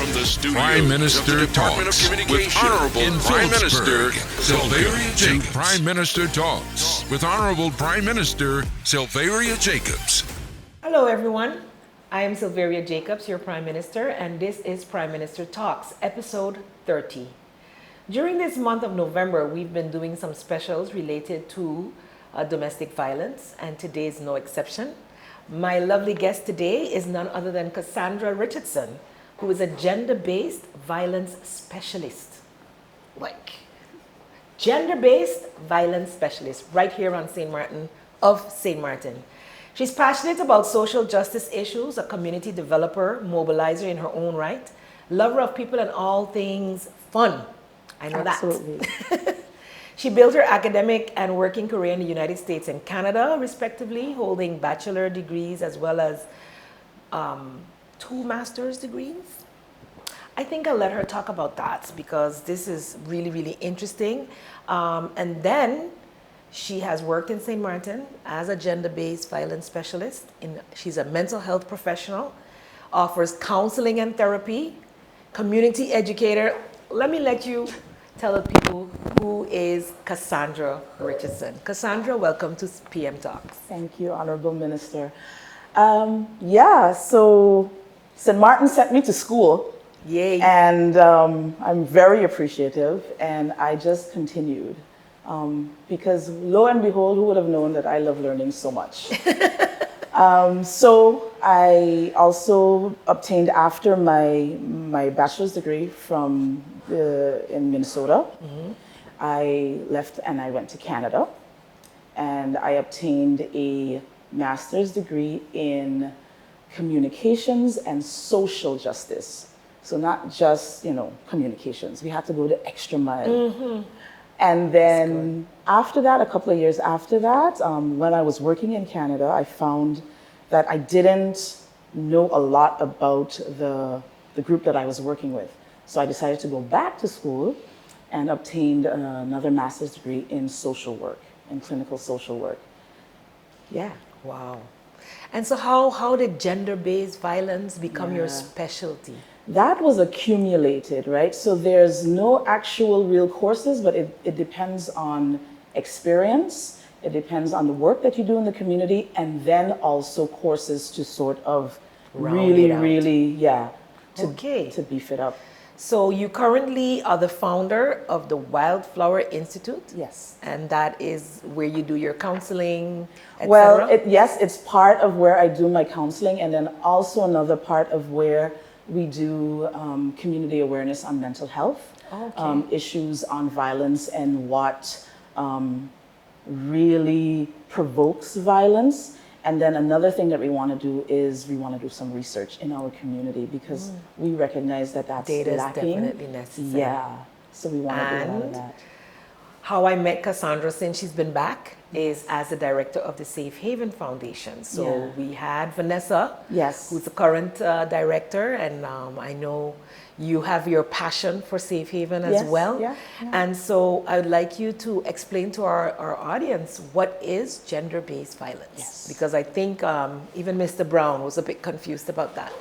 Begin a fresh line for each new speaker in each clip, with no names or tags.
From the studios
Prime Minister
of the Department of
Talks
Communications
with Honorable
in
Prime
Phillipsburg,
Minister Sylvaria Jacobs. Prime Minister Talks with Honorable Prime Minister Sylvaria Jacobs.
Hello, everyone. I am Sylvaria Jacobs, your Prime Minister, and this is Prime Minister Talks, episode 30. During this month of November, we've been doing some specials related to domestic violence, and today is no exception. My lovely guest today is none other than Cassandra Richardson, who is a gender-based violence specialist. Gender-based violence specialist right here on St. Martin of St. Martin. She's passionate about social justice issues, a community developer, mobilizer in her own right, lover of people and all things fun. I know
Absolutely.
that. She built her academic and working career in the United States and Canada, respectively, holding bachelor degrees as well as 2 master's degrees. I think I'll let her talk about that because this is really, really interesting. And then she has worked in St. Martin as a gender-based violence specialist. She's a mental health professional, offers counseling and therapy, community educator. Let me let you tell the people who is Cassandra Richardson. Cassandra, welcome to PM Talks.
Thank you, Honorable Minister. So St. Martin sent me to school.
Yay.
And I'm very appreciative, and I just continued. Because lo and behold, who would have known that I love learning so much? So I also obtained after my bachelor's degree in Minnesota. Mm-hmm. I left and I went to Canada, and I obtained a master's degree in communications and social justice. So not just, communications. We had to go the extra mile. Mm-hmm. And then after that, a couple of years after that, when I was working in Canada, I found that I didn't know a lot about the group that I was working with. So I decided to go back to school and obtained another master's degree in social work, in clinical social work. Yeah.
Wow. And so how did gender-based violence become your specialty?
That was accumulated, right? So there's no actual real courses, but it depends on experience. It depends on the work that you do in the community, and then also courses to sort of to beef it up.
So you currently are the founder of the Wildflower Institute?
Yes.
And that is where you do your counseling, etc.?
Well, it's part of where I do my counseling, and then also another part of where we do community awareness on mental health, issues on violence, and what really provokes violence. And then another thing that we want to do is we want to do some research in our community because we recognize that that's
data
lacking.
Is definitely necessary.
Yeah, so we want to do a lot of that.
How I met Cassandra since she's been back is as the director of the Safe Haven Foundation. So we had Vanessa, who's the current director, and I know you have your passion for Safe Haven as well. Yeah. And so I would like you to explain to our audience what is gender-based violence. Yes. Because I think even Mr. Brown was a bit confused about that.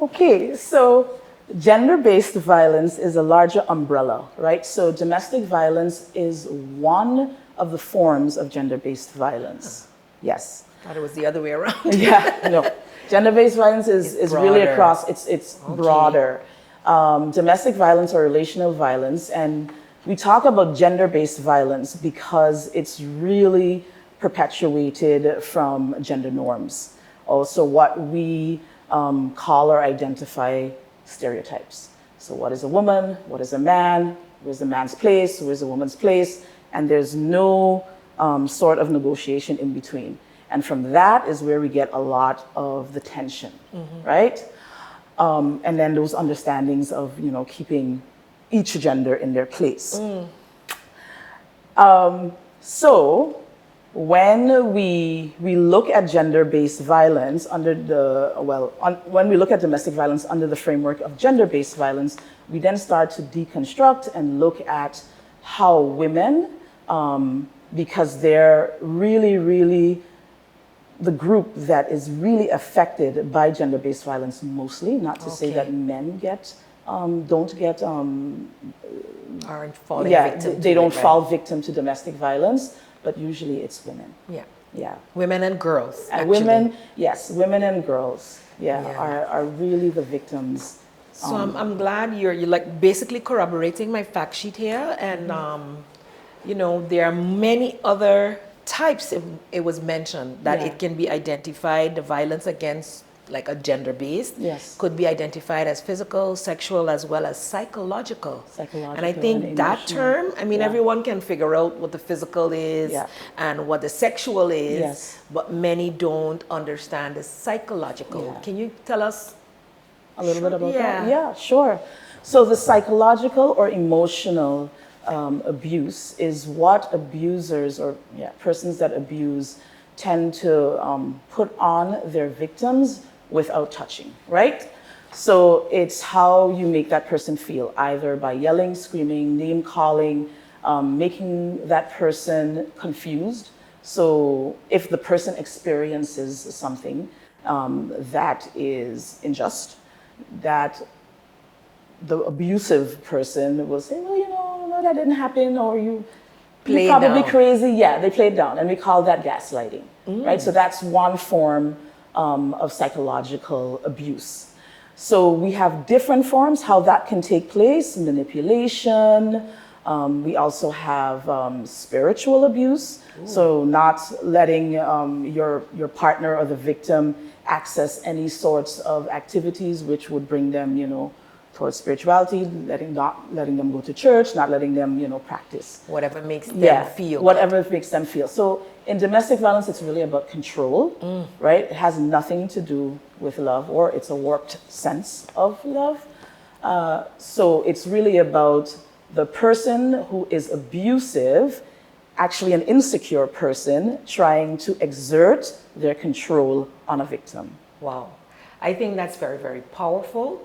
Okay, so gender-based violence is a larger umbrella, right? So domestic violence is one of the forms of gender-based violence. Yes.
I thought it was the other way around.
Gender-based violence is really across, it's broader. Domestic violence or relational violence, and we talk about gender-based violence because it's really perpetuated from gender norms. Also what we call or identify stereotypes. So what is a woman? What is a man? Where's the man's place? Where's the woman's place? And there's no sort of negotiation in between. And from that is where we get a lot of the tension, right? And then those understandings of, keeping each gender in their place. So when we look at gender-based violence when we look at domestic violence under the framework of gender-based violence, we then start to deconstruct and look at how women, because they're really, really the group that is really affected by gender-based violence mostly. Not to say that men don't get
Aren't falling
yeah,
victim
they
to
don't
it, right?
fall victim to domestic violence, but usually it's women.
Yeah.
Yeah.
Women and girls.
And
actually.
women, yes, women and girls,
Yeah.
are really the victims.
So I'm glad you're like basically corroborating my fact sheet here, and you know, there are many other types. It was mentioned that
Yeah.
it can be identified. The violence against like a gender-based
Yes.
could be identified as physical, sexual, as well as psychological.
Psychological
And I think
and
that
emotional.
term, I mean,
Yeah.
everyone can figure out what the physical is
Yeah.
and what the sexual is,
Yes.
but many don't understand the psychological.
Yeah.
Can you tell us
A little bit about
Yeah.
that? Yeah, sure. So the psychological or emotional abuse is what abusers or persons that abuse tend to put on their victims without touching, right? So it's how you make that person feel, either by yelling, screaming, name calling, making that person confused. So if the person experiences something that is unjust, that the abusive person will say, well, you know, no, that didn't happen, or you're
Play it
probably
down.
crazy. Yeah, they play it down, and we call that gaslighting, right? So that's one form of psychological abuse. So we have different forms how that can take place: manipulation. We also have spiritual abuse. So not letting your partner or the victim access any sorts of activities which would bring them, you know, towards spirituality, not letting them go to church, not letting them, you know, practice.
whatever makes them feel?
Whatever makes them feel. So in domestic violence, it's really about control, right? It has nothing to do with love, or it's a warped sense of love. So it's really about the person who is abusive, actually an insecure person, trying to exert their control on a victim.
Wow. I think that's very, very powerful.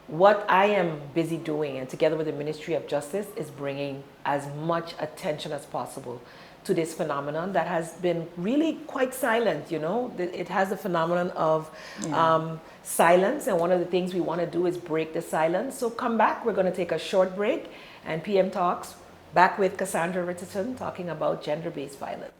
What I am busy doing, and together with the Ministry of Justice, is bringing as much attention as possible to this phenomenon that has been really quite silent, you know. It has the phenomenon of silence, and one of the things we want to do is break the silence. So come back, we're going to take a short break, and PM Talks, back with Cassandra Richardson talking about gender-based violence.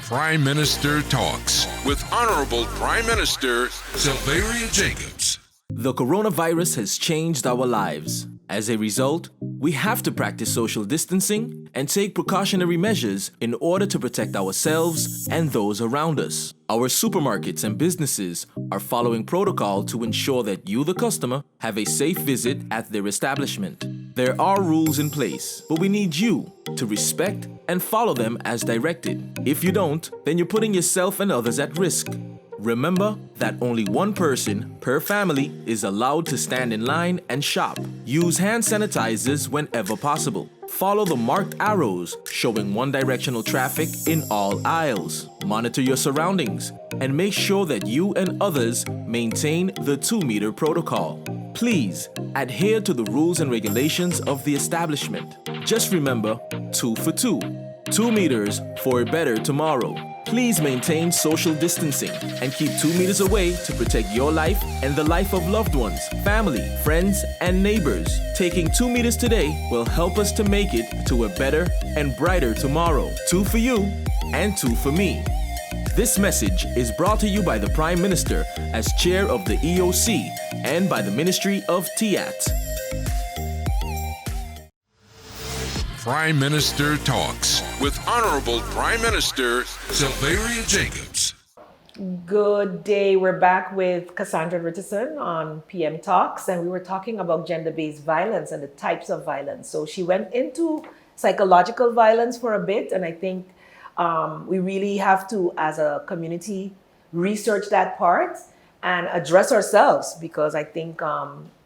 Prime Minister Talks with Honorable Prime Minister Sylvaria Jacobs.
The coronavirus has changed our lives. As a result, we have to practice social distancing and take precautionary measures in order to protect ourselves and those around us. Our supermarkets and businesses are following protocol to ensure that you, the customer, have a safe visit at their establishment. There are rules in place, but we need you to respect and follow them as directed. If you don't, then you're putting yourself and others at risk. Remember that only one person per family is allowed to stand in line and shop. Use hand sanitizers whenever possible. Follow the marked arrows showing one-directional traffic in all aisles. Monitor your surroundings and make sure that you and others maintain the 2-meter protocol. Please adhere to the rules and regulations of the establishment. Just remember 2 for 2. 2 meters for a better tomorrow. Please maintain social distancing and keep 2 meters away to protect your life and the life of loved ones, family, friends, and neighbors. Taking 2 meters today will help us to make it to a better and brighter tomorrow. 2 for you and 2 for me. This message is brought to you by the Prime Minister as chair of the EOC and by the Ministry of TIAT.
Prime Minister Talks with Honorable Prime Minister Sylvaria Jacobs.
Good day. We're back with Cassandra Richardson on PM Talks, and we were talking about gender-based violence and the types of violence. So she went into psychological violence for a bit, and I think we really have to, as a community, research that part and address ourselves, because I think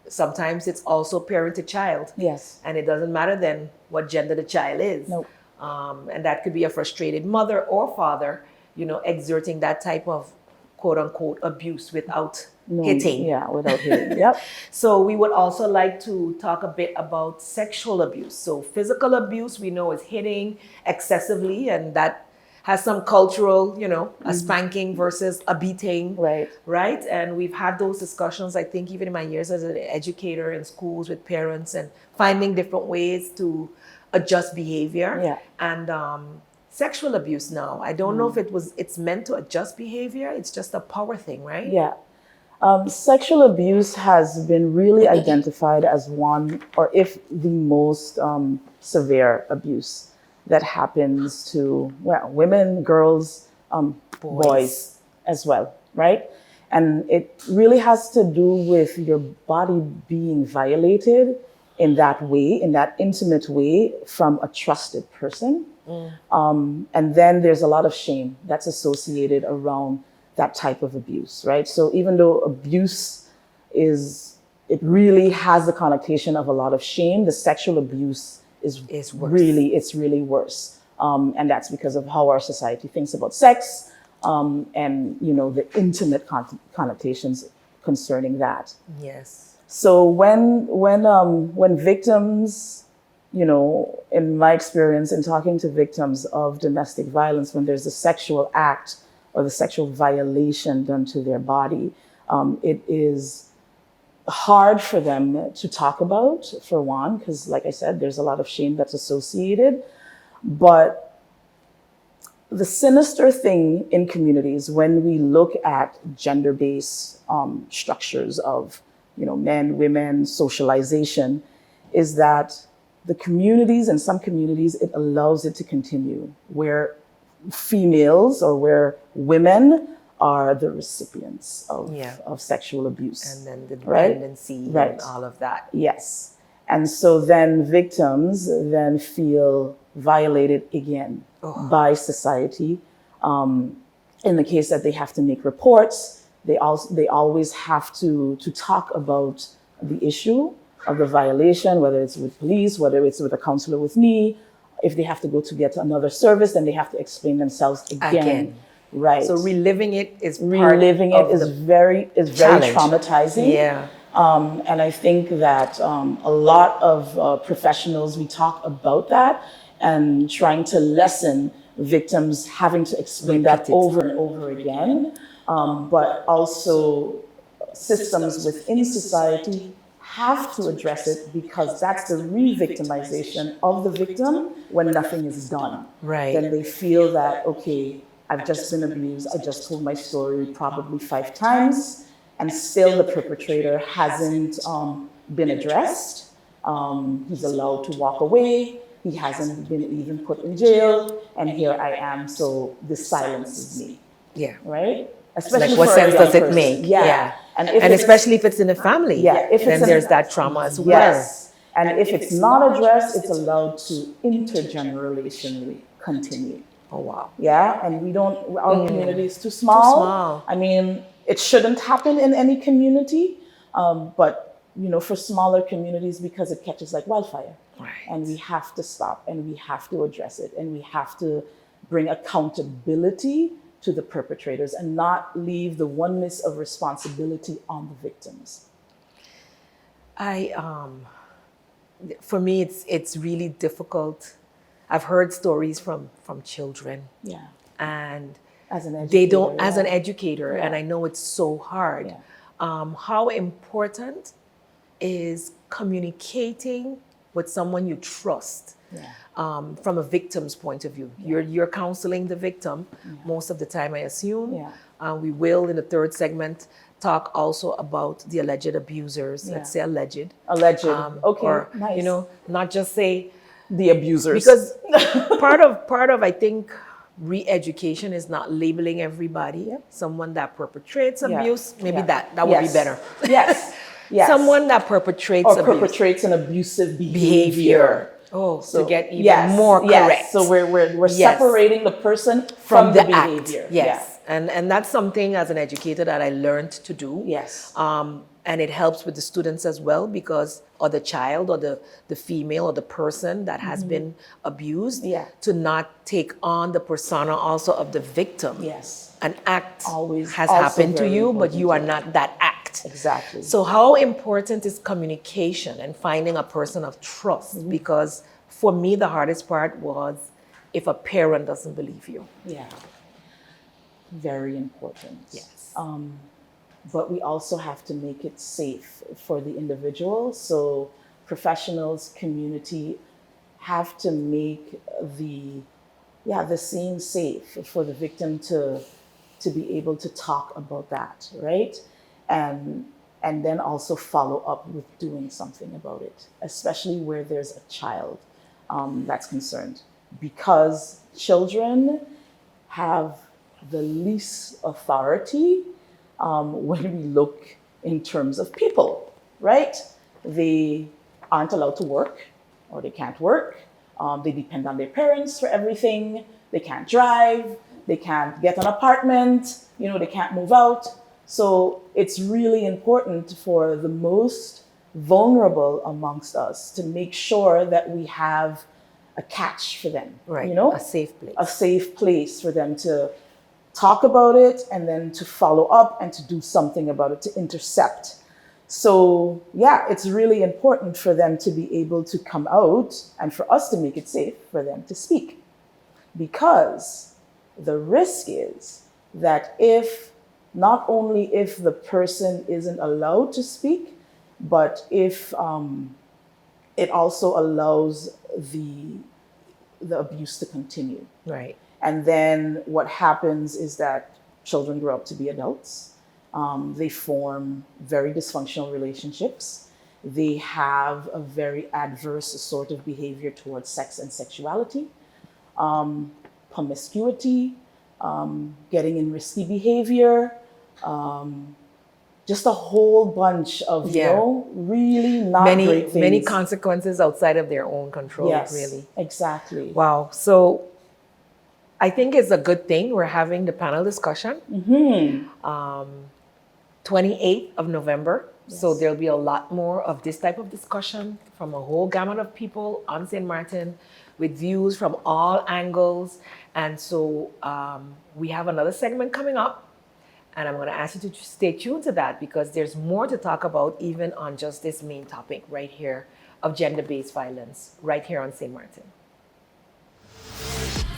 sometimes it's also parent to child.
Yes.
And it doesn't matter then what gender the child is.
Nope.
And that could be a frustrated mother or father, you know, exerting that type of quote unquote abuse without hitting.
Yeah, without hitting. Yep.
So we would also like to talk a bit about sexual abuse. So physical abuse we know is hitting excessively, and that has some cultural, a spanking versus a beating.
Right.
Right. And we've had those discussions, I think, even in my years as an educator in schools with parents and finding different ways to adjust behavior.
Yeah.
And sexual abuse now, I don't know if it's meant to adjust behavior. It's just a power thing, right?
Yeah. Sexual abuse has been really identified as one, or if the most severe abuse that happens to women, girls, boys as well, right? And it really has to do with your body being violated in that way, in that intimate way from a trusted person. And then there's a lot of shame that's associated around that type of abuse, right? So even though abuse it really has the connotation of a lot of shame, the sexual abuse is
worse.
It's really worse. And that's because of how our society thinks about sex, and the intimate connotations concerning that.
Yes.
So when victims, in my experience in talking to victims of domestic violence, when there's a sexual act or the sexual violation done to their body, it is hard for them to talk about, for one, because like I said, there's a lot of shame that's associated. But the sinister thing in communities, when we look at gender-based structures of, men, women, socialization, is that the communities, in some communities, it allows it to continue, where females or where women are the recipients of sexual abuse.
And then the
right?
dependency
Right.
and all of that.
Yes. And so then victims then feel violated again by society. In the case that they have to make reports, they always have to talk about the issue of the violation, whether it's with police, whether it's with a counselor with me. If they have to go to get another service, then they have to explain themselves again. Right.
So reliving it is
very
challenge.
traumatizing.
Yeah.
And I think that a lot of professionals, we talk about that and trying to lessen victims having to explain that over and over again. But also systems within society have to address it, because that's the re-victimization of the victim when nothing is done.
Right.
Then they feel that, okay, I've just been abused. I just told my story probably 5 times, and still the perpetrator hasn't been addressed. He's allowed to walk away. He hasn't been even put in jail, and here I am. So this silences me.
Yeah.
Right?
Like, what sense does it make?
Yeah.
And especially if it's in the family.
Yeah.
Then there's that trauma as well.
Yes. And if it's not addressed, it's allowed to intergenerationally continue.
Oh, wow.
Yeah. And our community is too small.
small.
I mean, it shouldn't happen in any community. But, for smaller communities, because it catches like wildfire.
Right.
And we have to stop, and we have to address it, and we have to bring accountability to the perpetrators and not leave the oneness of responsibility on the victims.
For me, it's really difficult. I've heard stories from children.
Yeah.
And
As an educator.
they don't, as an educator, and I know it's so hard.
Yeah.
How important is communicating with someone you trust?
Yeah.
From a victim's point of view. You're counseling the victim most of the time, I assume.
Yeah.
We will, in the third segment, talk also about the alleged abusers. Let's say alleged.
Alleged. Okay.
Or,
nice.
not just say
The abusers.
because part of I think re-education is not labeling everybody. Someone that perpetrates abuse, maybe that would be better.
Yes. Yes.
Someone that perpetrates
or
abuse.
perpetrates an abusive behavior.
Oh,
So,
to get even more correct.
So we're
Yes.
separating the person
from
the
the act.
behavior.
Yes. And that's something as an educator that I learned to do.
Yes.
And it helps with the students as well, because, or the child or the female or the person that has been abused, to not take on the persona also of the victim.
Yes.
An act
Always
has
also
happened to
very
you, but
important,
you are not that act.
Exactly.
So how important is communication and finding a person of trust? Because for me, the hardest part was if a parent doesn't believe you.
Yeah. Very important.
Yes.
But we also have to make it safe for the individual. So professionals, community have to make the scene safe for the victim to be able to talk about that, right? And then also follow up with doing something about it, especially where there's a child that's concerned, because children have the least authority when we look in terms of people, right? They aren't allowed to work, or they can't work. They depend on their parents for everything. They can't drive. They can't get an apartment. They can't move out. So it's really important for the most vulnerable amongst us to make sure that we have a catch for them,
Right. A safe place.
a safe place for them to talk about it and then to follow up and to do something about it, to intercept. So yeah, it's really important for them to be able to come out and for us to make it safe for them to speak. Because the risk is that not only if the person isn't allowed to speak, but if it also allows the abuse to continue.
Right.
And then what happens is that children grow up to be adults. They form very dysfunctional relationships. They have a very adverse sort of behavior towards sex and sexuality, promiscuity, getting in risky behavior, just a whole bunch of, really not great things.
Many consequences outside of their own control,
Yes,
really.
exactly.
Wow. So I think it's a good thing we're having the panel discussion. 28th of November.
Yes.
So there'll be a lot more of this type of discussion from a whole gamut of people on St. Martin with views from all angles. And so we have another segment coming up. And I'm going to ask you to stay tuned to that because there's more to talk about even on just this main topic right here of gender-based violence right here on St. Martin.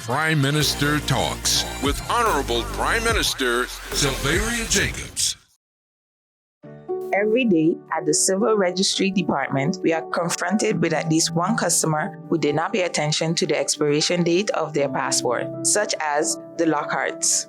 Prime Minister Talks with Honorable Prime Minister Sylveria Jacobs.
Every day at the Civil Registry Department, we are confronted with at least one customer who did not pay attention to the expiration date of their passport, such as the Lockharts.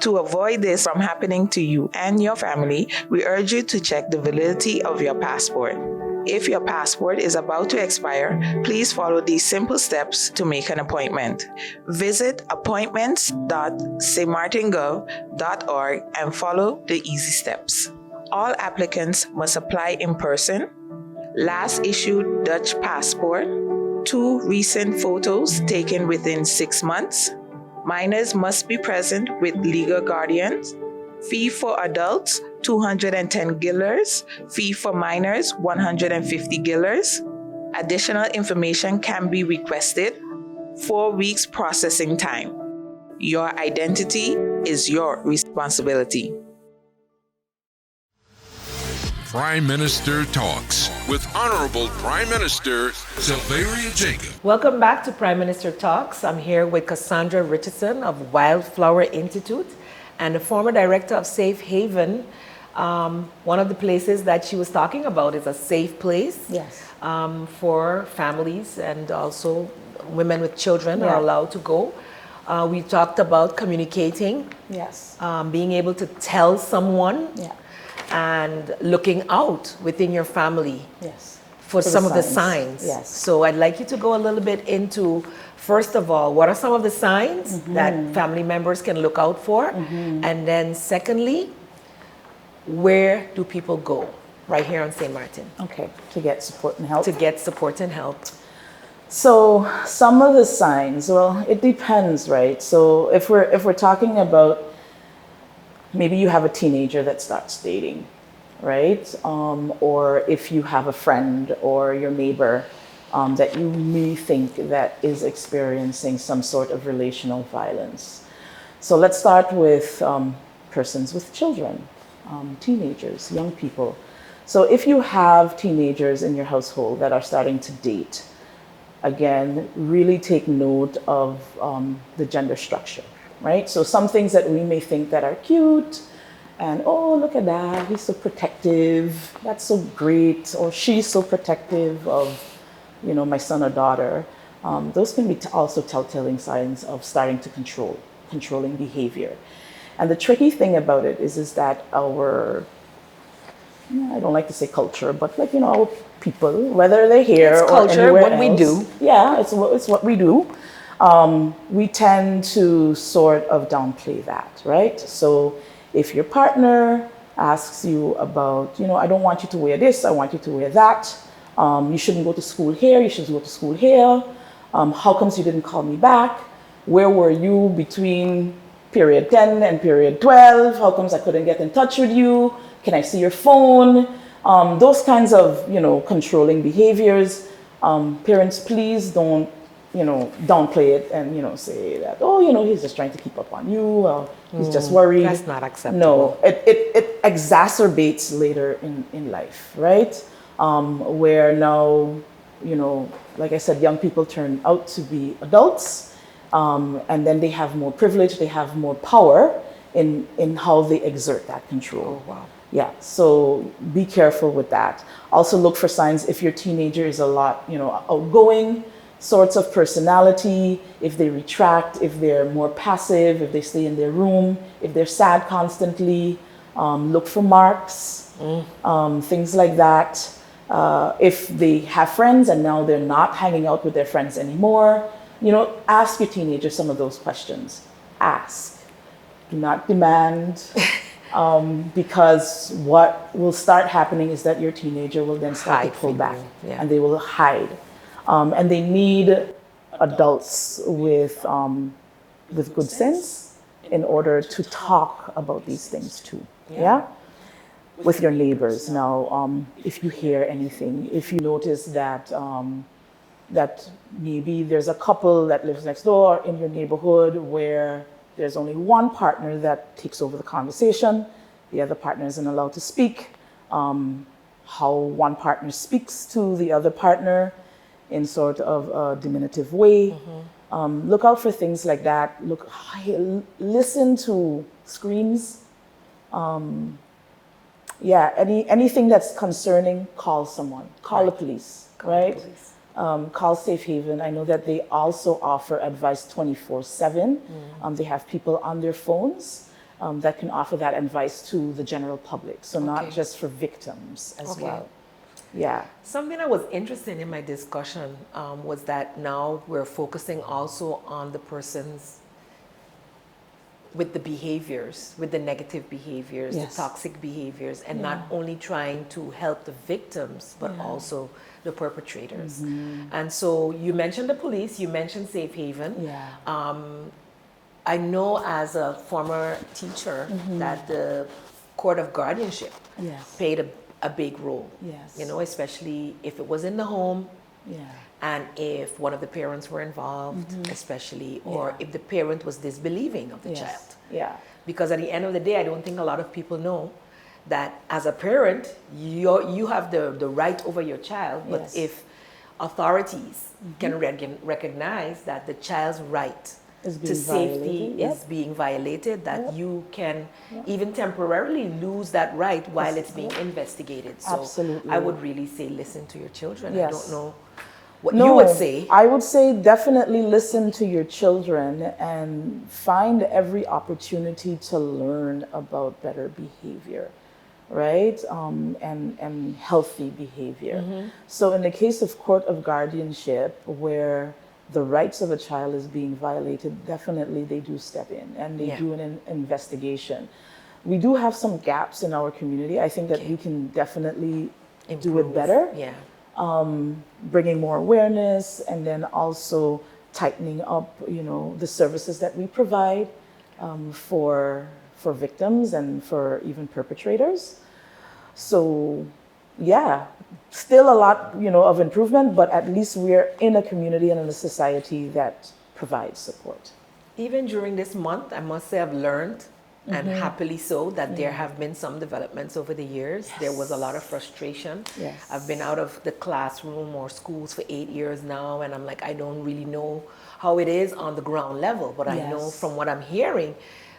To avoid this from happening to you and your family, we urge you to check the validity of your passport. If your passport is about to expire, please follow these simple steps to make an appointment. Visit appointments.stmartingov.org and follow the easy steps. All applicants must apply in person, last issued Dutch passport, 2 recent photos taken within 6 months. Minors must be present with legal guardians. Fee for adults, 210 guilders. Fee for minors, 150 guilders. Additional information can be requested. 4 weeks processing time. Your identity is your responsibility.
Prime Minister Talks with Honorable Prime Minister Sylveria Jacobs.
Welcome back to Prime Minister Talks. I'm here with Cassandra Richardson of Wildflower Institute and the former director of Safe Haven. One of the places that she was talking about is a safe place for families, and also women with children are allowed to go. We talked about communicating, being able to tell someone, and looking out within your family for some of the signs. So I'd like you to go a little bit into, first of all, what are some of the signs that family members can look out for? And then secondly, where do people go right here on St. Martin?
Okay, to get support and help.
To get support and help.
So some of the signs, well, it depends, right? So if we're talking about, maybe you have a teenager that starts dating, right? Or if you have a friend or your neighbor that you may think that is experiencing some sort of relational violence. So let's start with persons with children, teenagers, young people. So if you have teenagers in your household that are starting to date, again, really take note of the gender structure, right? So some things that we may think that are cute, and oh, look at that, he's so protective, that's so great, or she's so protective of, my son or daughter. Those can be also telltale signs of starting to controlling behavior. And the tricky thing about it is that our, I don't like to say culture, but our people, whether they're here
It's
or
culture,
anywhere
what
else,
we do.
Yeah, it's what we do. We tend to sort of downplay that, right? So if your partner asks you about, I don't want you to wear this, I want you to wear that. You shouldn't go to school here, you should go to school here. How comes you didn't call me back? Where were you between period 10 and period 12? How comes I couldn't get in touch with you? Can I see your phone? Those kinds of, controlling behaviors. Parents, please don't, downplay it and, say that, oh, he's just trying to keep up on you. Or he's just worried.
That's not acceptable.
No, it exacerbates later in life, right? Where now, like I said, young people turn out to be adults, and then they have more privilege, they have more power in how they exert that control.
Oh, wow.
Yeah, so be careful with that. Also look for signs if your teenager is a lot, outgoing sorts of personality, if they retract, if they're more passive, if they stay in their room, if they're sad constantly, look for marks, things like that. If they have friends and now they're not hanging out with their friends anymore, ask your teenager some of those questions. Ask. Do not demand. Because what will start happening is that your teenager will then start
Hide
to pull
from
back,
you, yeah.
and they will hide. And they need adults with good sense in order to talk about these things too. Yeah? With your neighbors. Now, if you hear anything, if you notice that that maybe there's a couple that lives next door in your neighborhood where there's only one partner that takes over the conversation, the other partner isn't allowed to speak, how one partner speaks to the other partner in sort of a diminutive way. Look out for things like that. Listen to screams. Anything that's concerning, call someone. Call the police, right? Call Safe Haven. I know that they also offer advice 24/7. They have people on their phones that can offer that advice to the general public. So not just for victims as well. Yeah.
Something that was interesting in my discussion was that now we're focusing also on the persons with the behaviors, with the negative behaviors,
Yes.
the toxic behaviors, and not only trying to help the victims, but also the perpetrators. And so you mentioned the police, you mentioned Safe Haven.
Yeah.
I know as a former teacher that the court of guardianship
Yes.
played a big role.
Yes.
Especially if it was in the home,
Yeah.
and if one of the parents were involved, especially, or if the parent was disbelieving of the child.
Yeah.
Because at the end of the day, I don't think a lot of people know that as a parent, you have the right over your child, but
Yes.
if authorities can recognize that the child's right
Is
to
being
safety
violated,
is being violated, that you can even temporarily lose that right while it's being investigated. So
Absolutely.
I would really say listen to your children. I
Yes.
don't know what you would say.
I would say definitely listen to your children and find every opportunity to learn about better behavior, right? And healthy behavior. So in the case of court of guardianship, where the rights of a child is being violated, definitely they do step in and they do an investigation. We do have some gaps in our community. I think that we can definitely do it better.
Yeah.
Bringing more awareness, and then also tightening up, the services that we provide for victims and for even perpetrators. So, yeah, still a lot, of improvement, but at least we're in a community and in a society that provides support.
Even during this month, I must say I've learned and happily so that there have been some developments over the years. There was a lot of frustration.
Yes.
I've been out of the classroom or schools for 8 years now, and I'm like, I don't really know how it is on the ground level, but I know
Yes.
from what I'm hearing.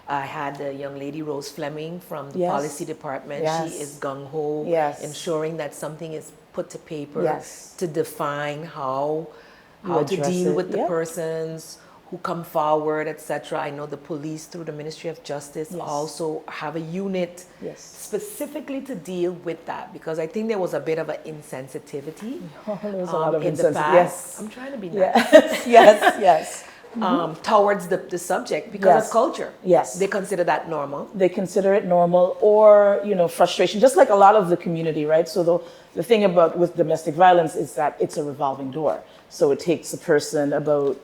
I had the young lady Rose Fleming from the
Yes.
policy department.
Yes.
She is gung-ho,
Yes.
ensuring that something is put to paper
Yes.
to define how
You
to
address
deal
it,
with the
yeah.
persons who come forward, etc. I know the police through the Ministry of Justice
Yes.
also have a unit
Yes.
specifically to deal with that, because I think there was a bit of an insensitivity
There was a lot of
in the
insensitivity.
past.
Yes.
I'm trying to be nice.
Yes. Yes. Yes.
Towards the subject because
Yes.
of culture.
Yes.
They consider that normal.
They consider it normal, or frustration, just like a lot of the community, right? So the thing about with domestic violence is that it's a revolving door. So it takes a person about,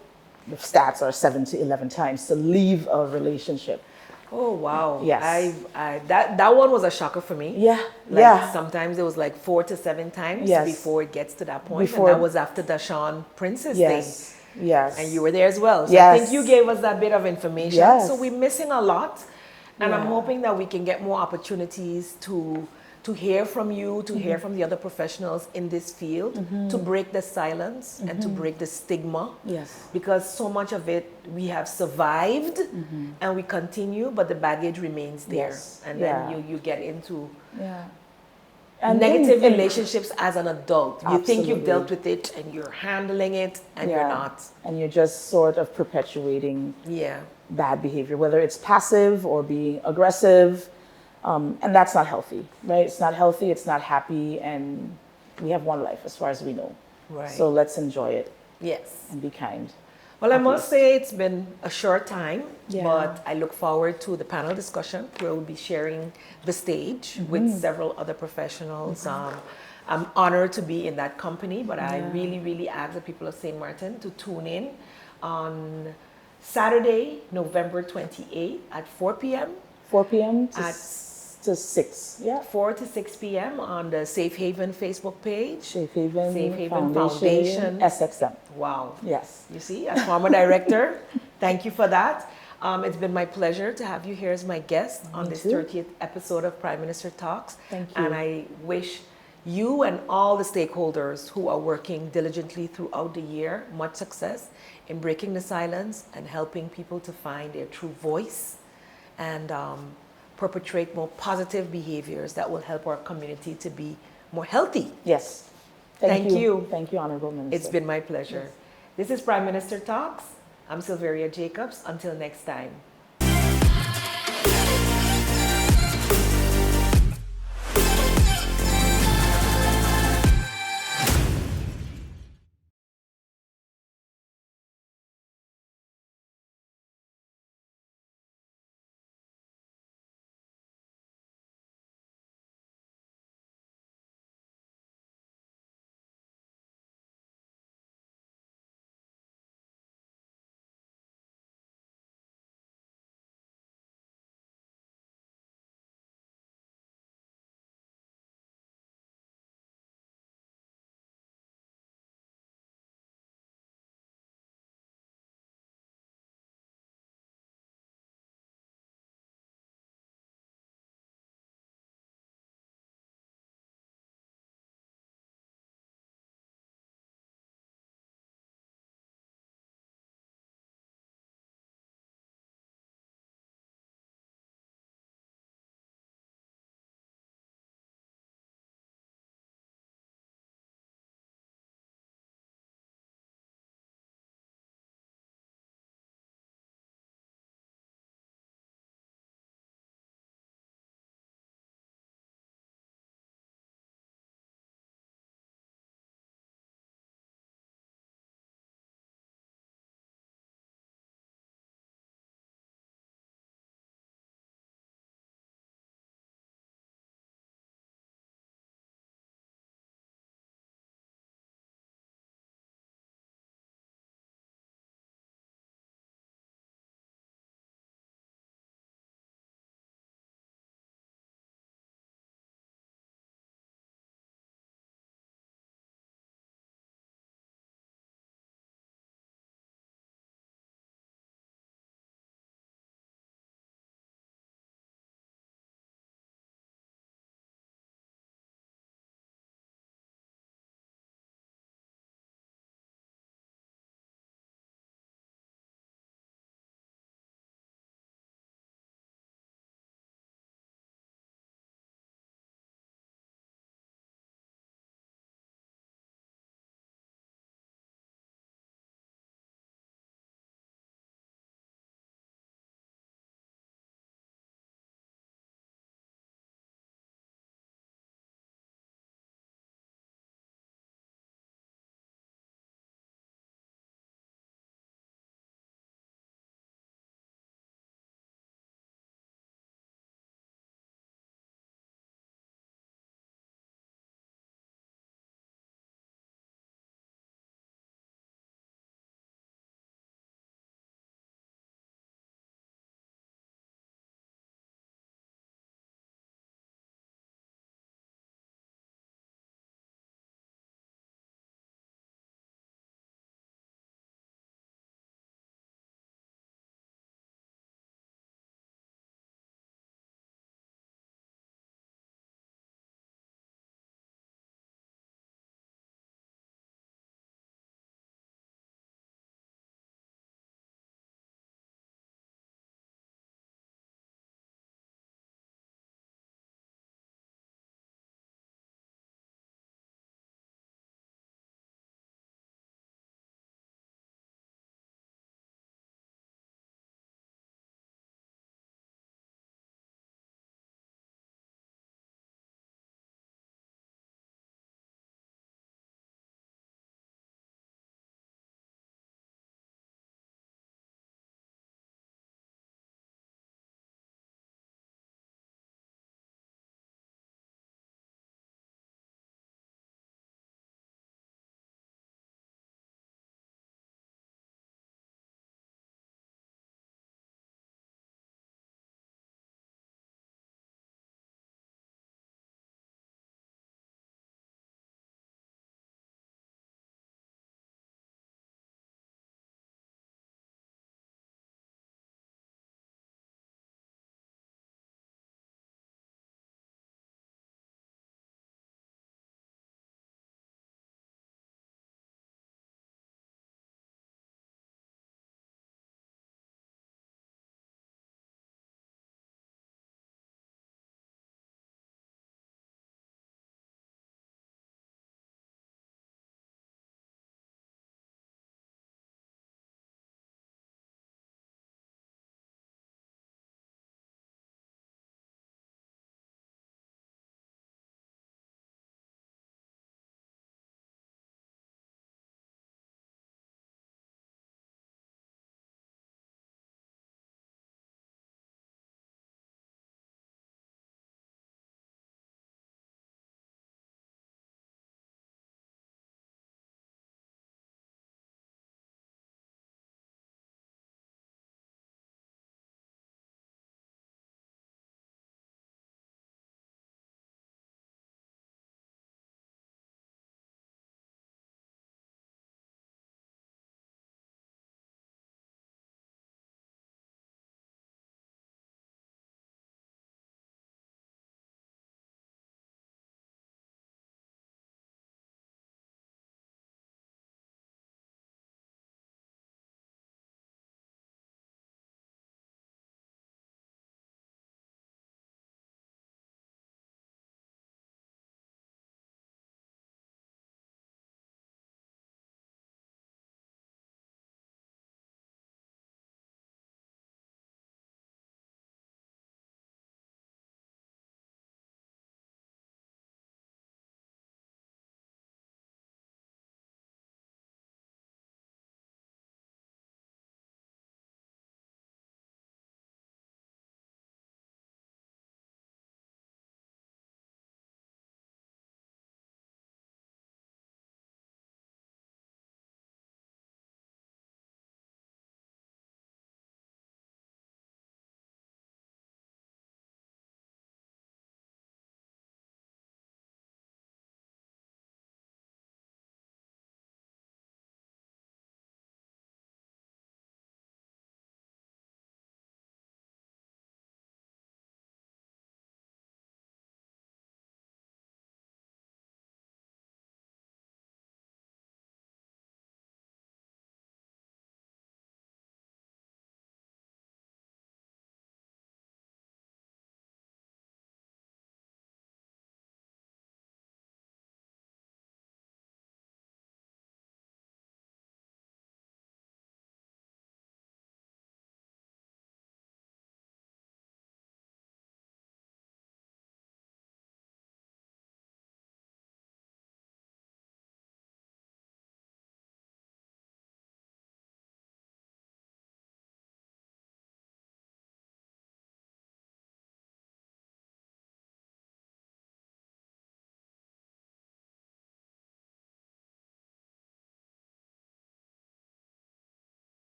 the stats are 7 to 11 times to leave a relationship.
Oh wow!
Yes.
That one was a shocker for me.
Yeah,
Like
yeah.
sometimes it was like 4 to 7 times
Yes.
before it gets to that point.
Before-
And that was after the Sean Princess thing.
Yes. Yes.
And you were there as well. So I
Yes.
think you gave us that bit of information.
Yes.
So we're missing a lot. And I'm
Yeah.
hoping that we can get more opportunities to hear from you, to hear from the other professionals in this field, to break the silence and to break the stigma.
Yes.
Because so much of it we have survived and we continue, but the baggage remains there.
Yes.
And
Yeah.
then you get into
Yeah.
negative
then-
relationships as an adult. You think you've
Absolutely.
dealt with it and you're handling it and you're
Yeah.
not.
And you're just sort of perpetuating
Yeah.
bad behavior, whether it's passive or being aggressive. And that's not healthy, right? It's not healthy, it's not happy, and we have one life as far as we know.
Right.
So let's enjoy it
Yes.
and be kind.
Well, I must say it's been a short time,
Yeah.
but I look forward to the panel discussion where we'll be sharing the stage with several other professionals. I'm honored to be in that company, but I really, really ask the people of St. Martin to tune in on Saturday, November 28th at 4 p.m.
4 p.m. to,
At-
to 6. Yeah.
4 to 6 p.m. on the Safe Haven Facebook page.
Safe Haven,
Safe Haven Foundation.
SXM.
Wow.
Yes.
You see, as former director, thank you for that. It's been my pleasure to have you here as my guest on this
too.
30th episode of Prime Minister Talks.
Thank you.
And I wish you and all the stakeholders who are working diligently throughout the year much success in breaking the silence and helping people to find their true voice and perpetrate more positive behaviors that will help our community to be more healthy.
Yes.
Thank you.
Thank you, Honorable Minister.
It's been my pleasure. This is Prime Minister Talks. I'm Silveria Jacobs. Until next time.